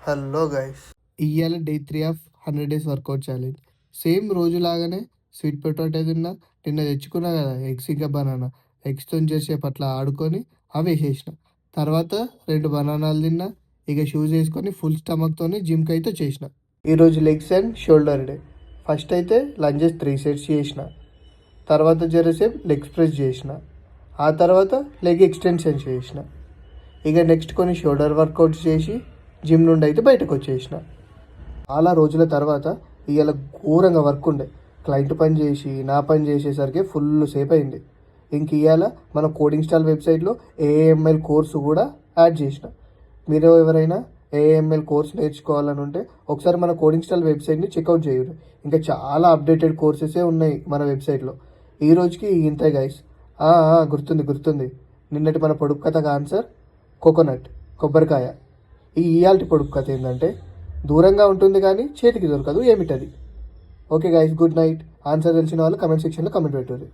Hello guys, ఇవాళ day 3 of 100 days workout challenge. Same రోజులాగానే sweet potato తిన్నా. నిన్న తెచ్చుకున్నా కదా ఎగ్స్ ఇంకా బనానా. ఎగ్స్తో చేసేపు అట్లా ఆడుకొని అవి వేసేసిన. తర్వాత 2 బనానాలు తిన్నా. ఇక షూస్ వేసుకొని ఫుల్ స్టమక్తోని జిమ్కి అయితే చేసిన. ఈరోజు legs and shoulder day. First అయితే లంజెస్ 3 సెట్స్ చేసిన. తర్వాత జరసేపు లెగ్ ప్రెస్ చేసిన. ఆ తర్వాత లెగ్ ఎక్స్టెన్షన్ చేసిన. ఇక నెక్స్ట్ కొన్ని షోల్డర్ వర్కౌట్స్ చేసి జిమ్ నుండి అయితే బయటకు వచ్చేసిన. చాలా రోజుల తర్వాత ఇవాళ ఘోరంగా వర్క్ ఉండే. క్లయింట్ పని చేసి నా పని చేసేసరికి ఫుల్ సేపు అయింది. ఇంక ఇవాళ మన కోడింగ్ స్టాల్ వెబ్సైట్లో ఏఎంఎల్ కోర్సు కూడా యాడ్ చేసిన. మీరు ఎవరైనా ఏఎంఎల్ కోర్స్ నేర్చుకోవాలని ఉంటే ఒకసారి మన కోడింగ్ స్టాల్ వెబ్సైట్ని చెక్అవుట్ చేయరు. ఇంకా చాలా అప్డేటెడ్ కోర్సెసే ఉన్నాయి మన వెబ్సైట్లో. ఈ రోజుకి ఇంతే గైస్. గుర్తుంది. నిన్నటి మన పొడుపు కథకు ఆన్సర్ కోకోనట్, కొబ్బరికాయ. ఈ ఇయాల్టి పొడుపు కథ ఏంటంటే దూరంగా ఉంటుంది కానీ చేతికి దొరకదు ఏమిటది. Okay guys, good night. Answer తెలిసిన వాళ్ళు కమెంట్ సెక్షన్లో కమెంట్ పెట్టారు.